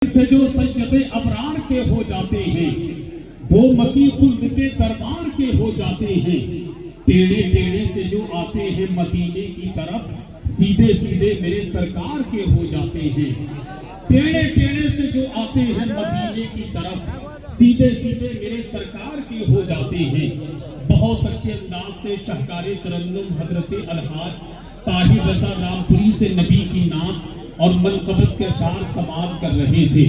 سے جو سید ابرار کے ہو جاتے ہیں وہ مکی خلد کے دربار کے ہو جاتے ہیں. ٹیڑے ٹیڑے سے جو آتے ہیں مدینے کی طرف سیدھے سیدھے میرے سرکار کے ہو جاتے ہیں. ٹیڑے ٹیڑے سے جو آتے ہیں مدینے کی طرف سیدھے سیدھے میرے سرکار کے ہو جاتے ہیں. بہت اچھے انداز سے شاہکار ترنم حضرت الحاج طاہر رضا رامپوری سے نبی کی نعت اور منقبت کے اشعار سماعت کر رہے تھے.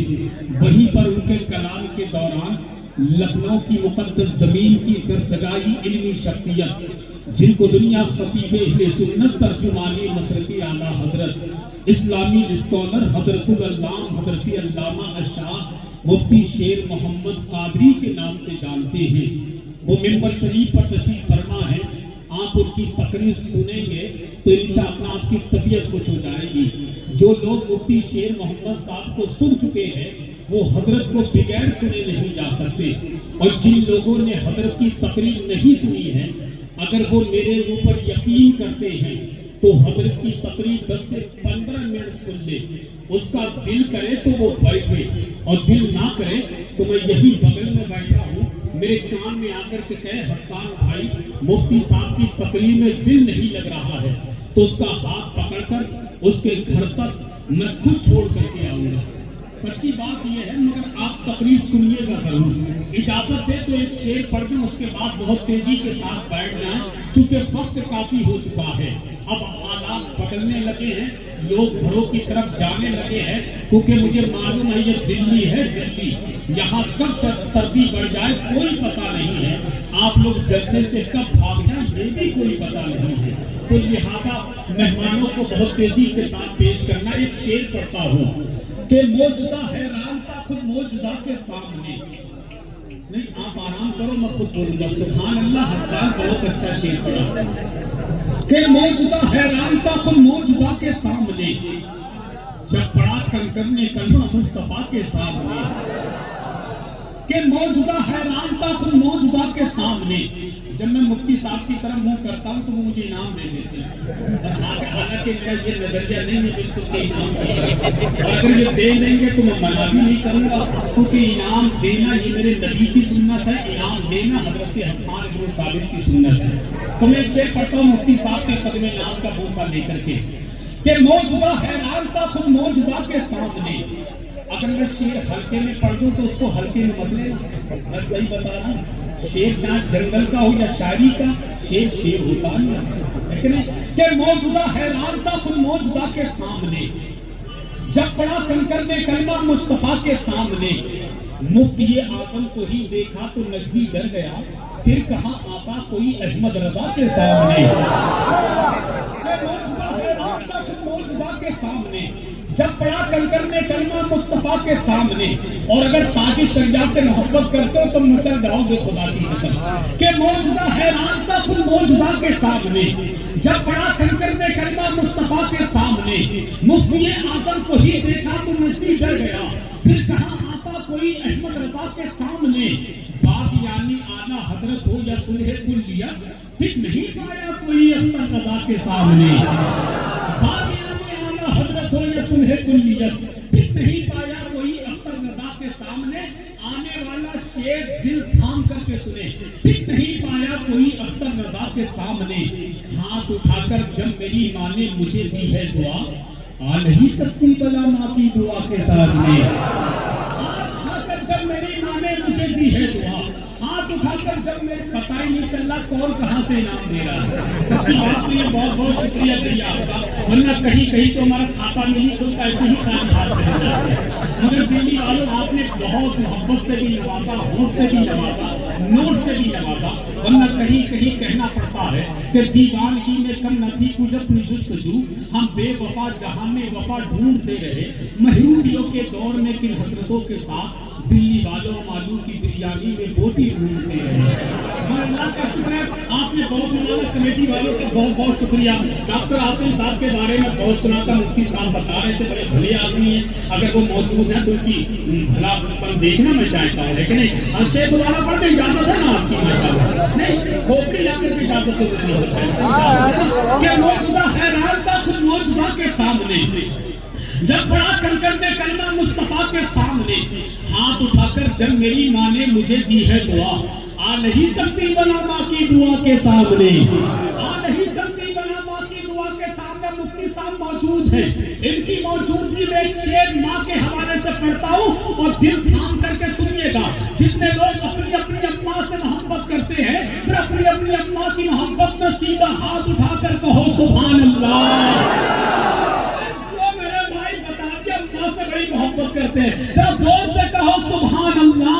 وہیں پر ان کے کلام کے دوران لکھنؤ کی مقدس زمین کی درسگاہی علمی شخصیت جن کو دنیا خطیب اہل سنت ترجمان نصرت اعلیٰ حضرت اسلامی اسکالر حضرت العلام حضرت علامہ الشاہ مفتی شیر محمد قادری کے نام سے جانتے ہیں، وہ ممبر شریف پر تشریف فرما ہے. آپ ان کی تقریر سنیں گے تو انشاءاللہ آپ کی طبیعت خوش ہو جائے گی. جو لوگ مفتی شیر محمد صاحب کو سن چکے ہیں وہ حضرت کو بغیر سنے نہیں جا سکتے، اور جن لوگوں نے حضرت کی تقریر نہیں سنی ہے اگر وہ میرے اوپر یقین کرتے ہیں تو حضرت کی تقریر 10 سے 15 منٹ سن لے. اس کا دل کرے تو وہ بیٹھے اور دل نہ کرے تو میں یہی بغل میں بیٹھا ہوں، میرے کان میں آ کر کے کہے حسان بھائی مفتی صاحب کی تقریر میں دل نہیں لگ رہا ہے تو اس کا ہاتھ پکڑ کر اس کے گھر تک میں خود چھوڑ کر کے آؤں گا. سچی بات یہ ہے، مگر آپ تقریر سنیے گا ضرور. اجازت دے تو ایک شعر پڑھ دیں، اس کے بعد بہت تیزی کے ساتھ بیٹھ جائیں چونکہ وقت کافی ہو چکا ہے. اب حالات بدلنے لگے ہیں، لوگ گھروں کی طرف جانے لگے ہیں کیونکہ مجھے معلوم ہے یہ دلی ہے، دلی یہاں کب سردی بڑھ جائے کوئی پتہ نہیں ہے. آپ لوگ جلسے سے کب بھاگ جائیں یہ بھی کوئی پتہ نہیں ہے. تو لہذا مہمانوں کو بہت تیزی کے ساتھ پیش کرنا. ایک شعر پڑھتا ہوں کہ معجزہ حیران تھا خود معجزہ کے سامنے. نہیں آپ آرام کرو میں خود بولوں گا. سبحان اللہ، حسان بہت اچھا شعر پڑھا کہ معجزہ حیران تھا خود معجزہ کے سامنے جب پڑا کنکر نے کلمہ مصطفیٰ کے سامنے. کہ معجزہ حیران تھا خود معجزہ کے سامنے. جب میں مفتی صاحب کی طرف منہ کرتا ہوں تو وہ مجھے انعام دے دیتے ہیں، حالانکہ میرا یہ نظریہ نہیں ہے بالکل کہ انعام دے، اور اگر یہ دے دیں گے تو میں منع بھی نہیں کروں گا کیونکہ انعام دینا یہ میرے نبی کی سنت ہے، انعام دینا حضرت حسان بن ثابت کی سنت ہے. تو میں ایک شعر پڑھتا ہوں مفتی صاحب کے قدم ناز کا بوسہ لے کر کے کہ معجزہ حیران تھا خود معجزہ کے سامنے. اگر میں شعر ہلکے میں پڑھ دوں تو اس کو ہلکے میں مت لینا، میں صحیح بتا رہا ہوں. شعر چاہے جنگل کا ہو یا شاعری کا، شعر شعر ہوتا نہیں. کہ معجزہ حیران تھا خود معجزہ کے سامنے جب پڑا کنکر نے کلمہ مصطفیٰ کے سامنے. مفتی آدم کو ہی دیکھا تو نجدی ڈر گیا، پھر کہاں آقا کوئی احمد رضا کے سامنے. معجزہ حیران تھا خود معجزہ کے سامنے جب پڑا کنکر نے کلمہ مصطفیٰ کے سامنے. اور اگر تاج شرجا سے محبت کرتے ہو تو مچل جاؤ گے خدا کی قسم. کہ معجزہ حیران تھا خود معجزہ کے سامنے جب پڑا کنکر نے کلمہ مصطفیٰ کے سامنے. مفتی اعظم کو ہی دیکھا تو نجدی ڈر گیا، پھر کہاں آتا کوئی احمد رضا کے سامنے. باغ یعنی اعلیٰ حضرت ہو یا صلح کلیت ٹک نہیں پایا کوئی اختر رضا کے سامنے. باغ حضرت ہو یا صلح کلیت ٹک نہیں پایا کوئی اختر رضا کے سامنے. آنے والا شعر دل تھام کر کے سنے. ٹک نہیں پایا کوئی اختر رضا کے سامنے. ہاتھ اٹھا کر جب میری ماں نے مجھے دی ہے دعا آ نہیں سکتی بلا ماں کی دعا کے سامنے. ہاتھ اٹھا کر جب میری ماں نے مجھے دی ہے دعا، ہاتھ اٹھا کر جب میرے پتہ ہی نہیں چل رہا کون کہاں سے انعام دے رہا ہے. سچی بات نہیں ہے، بہت بہت شکریہ کہیے آپ کا، ورنہ کہیں کہیں تو ہمارا کھاتا نہیں کھلتا، ایسے ہی خالی ہاتھ چلے جاتے ہیں. مگر دلی والوں آپ نے بہت محبت سے بھی نوازا، ہونٹ سے بھی نوازا، نوٹ سے بھی نوازا، ورنہ کہیں کہیں کہنا پڑتا ہے کہ دیوانگی میں کم نہ تھی کچھ اپنی جستجو، ہم بے وفا جہاں میں وفا ڈھونڈتے رہے، محرومیوں کے دور میں کن حسرتوں کے ساتھ دلی والوں آلو کی بریانی میں بوٹی ڈھونڈتے رہے. اللہ کا شکر ہے آپ نے بہت مزہ. کمیٹی والوں کا بہت بہت شکریہ. ڈاکٹر عاصم صاحب کے بارے میں بہت سنا تھا، مفتی صاحب بتا رہے تھے بڑے بھلے آدمی ہیں. اگر وہ موجود ہیں تو ان کی بھلا پن دیکھنا میں چاہتا ہوں، لیکن نہیں شعر دوبارہ پڑھتے اجازت ہے نا آپ کی؟ ماشاءاللہ نہیں کھوپڑی لا کر کے اجازت تو نہیں ہوتا ہے. کہ معجزہ حیران تھا خود معجزہ کے سامنے جب پڑھا کنکر نے کلمہ مصطفیٰ کے سامنے، ہاتھ اٹھا کر جب میری ماں نے مجھے دی ہے دعا، آ نہیں سکتی بنا ماں کی دعا کے سامنے، آ نہیں سکتی بنا ماں کی دعا کے سامنے۔ مفتی صاحب موجود ہیں، ان کی موجودگی میں ایک شعر ماں کے حوالے سے پڑھتا ہوں اور دل تھام کر کے سنیے گا۔ جتنے لوگ اپنی اپنی اماں سے محبت کرتے ہیں، پھر اپنی اپنی اماں کی محبت میں سیدھا ہاتھ اٹھا کر کہو سبحان اللہ۔ محبت کرتے ہیں، زور سے کہو سبحان اللہ۔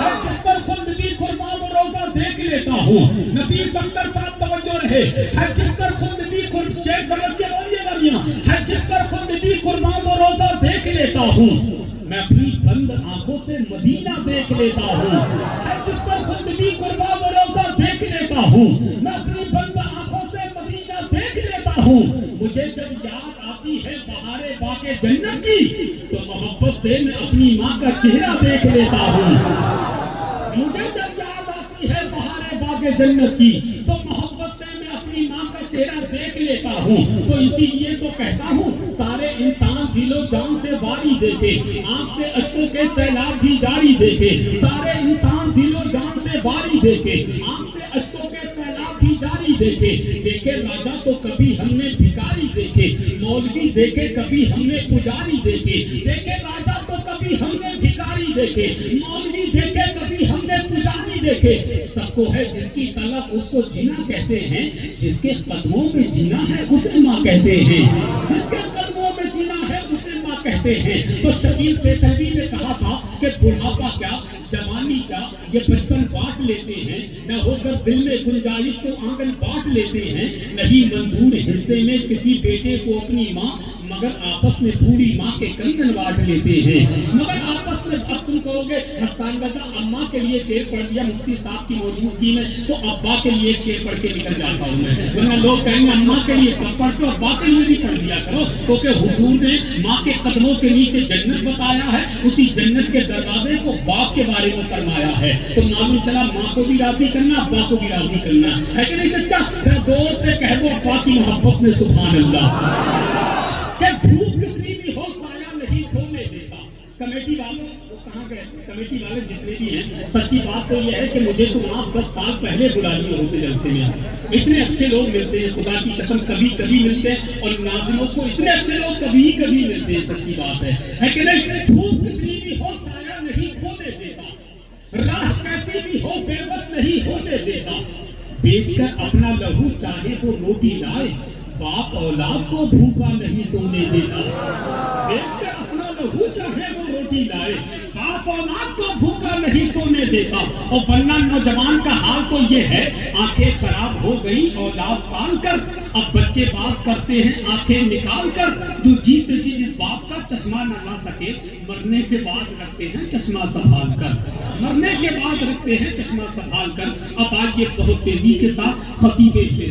میں جس پر خود نبی قربان و روزہ دیکھ لیتا ہوں، نفیس اختر صاحب توجہ رہے، ہے جس پر خود نبی شیخ سمجھ کے بولیے گا میاں، ہے جس پر خود نبی قربان و روزہ دیکھ لیتا ہوں، میں اپنی بند آنکھوں سے مدینہ دیکھ لیتا ہوں، ہے جس پر خود نبی قربان و روزہ دیکھ لیتا ہوں، میں اپنی بند آنکھوں سے مدینہ دیکھ لیتا ہوں۔ مجھے جب یاد آتی ہے بہارے باغ جنت کی تو محبت سے میں اپنی ماں کا چہرہ دیکھ لیتا ہوں۔ مجھے جب یاد آتی ہے بہارے باغ جنت کی تو محبت سے میں اپنی ماں کا چہرہ دیکھ لیتا ہوں۔ تو اسی لیے تو کہتا ہوں سارے انسان دل و جان سے واری دیکھے، آنکھ سے اشکوں کے سیلاب بھی جاری دیکھے، سارے انسان دل و جان سے واری دیکھے، آنکھ سے اشکوں کے سیلاب بھی جاری دیکھے۔ دیکھے راجا تو کبھی ہم نے بھکاری دیکھے، مولوی دیکھے کبھی ہم نے پجاری دیکھے، دیکھے راجا تو کبھی ہم نے بھکاری دیکھے، مولوی دیکھے کبھی ہم نے پجاری دیکھے۔ سب کو ہے جس کی طلب اس کو جینا کہتے ہیں، جس کے قدموں میں جینا ہے اسے ماں کہتے ہیں، جس کے قدموں میں جینا ہے اسے ماں کہتے ہیں۔ تو شکیل سیتلوی نے کہا تھا کہ بڑھاپا کیا جوانی کا یہ بچپن بانٹ لیتے ہیں، نہ ہو کر دل میں گنجائش تو آنگن بانٹ لیتے ہیں، نہیں منظور حصے میں کسی بیٹے کو اپنی ماں، مگر آپس میں بوڑھی ماں کے کندن بانٹ لیتے ہیں، مگر آپس میں۔ اب تم کہو گے حسان رضا اماں کے لیے شعر پڑھ دیا مفتی صاحب کی موجودگی میں، تو ابا کے لیے ایک شعر پڑھ کے نکل جاتا ہوں میں، ورنہ لوگ کہیں گے اماں کے لیے سب پڑھتے ہو، ابا کے لیے بھی پڑھ دیا کرو، کیونکہ حضور نے ماں کے قدموں کے نیچے جنت بتایا ہے، اسی جنت کے دروازے کو باپ کے بارے میں فرمایا ہے۔ تو معلوم چلا ماں کو بھی راضی کرنا، ابا کو بھی راضی کرنا ہے کہ نہیں چچا؟ ذرا دور سے کہہ دو ابا کی محبت میں سبحان اللہ۔ کہ دھوپ کتنی بھی ہو سایہ نہیں کھونے دیتا۔ کمیٹی والوں وہ کہاں گئے؟ کمیٹی والے جتنے بھی ہیں، سچی بات تو یہ ہے کہ مجھے تو آپ 10 سال پہلے بلا لیے ہوتے جلسے میں، اتنے اچھے لوگ ملتے ہیں خدا کی قسم، کبھی کبھی ملتے ہیں، اور ناظروں کو اتنے اچھے لوگ کبھی کبھی ملتے ہیں، سچی بات ہے کہ نہیں؟ دھوپ کتنی بھی ہو سایہ نہیں کھونے دیتا، راہ کیسی بھی ہو بے بس نہیں ہونے دیتا، بیچ کر اپنا لہو چاہے وہ روٹی لائے، باپ اولاد کو بھوکا نہیں سونے دیتا، بیچ کر اپنا لہو چاہے وہ روٹی لائے، باپ اولاد کو بھوکا نہیں سونے دیتا۔ اور ورنہ نوجوان کا حال تو یہ ہے، آنکھیں خراب ہو گئی اولاد پال کر، اب بچے بات کرتے ہیں آنکھیں نکال کر، جو جیتے جی جس باپ کا چشمہ نہ لا سکے، مرنے کے بعد رکھتے ہیں چشمہ سنبھال کر، مرنے کے بعد رکھتے ہیں چشمہ سنبھال کر۔ اب آئیے بہت تیزی کے ساتھ خطیب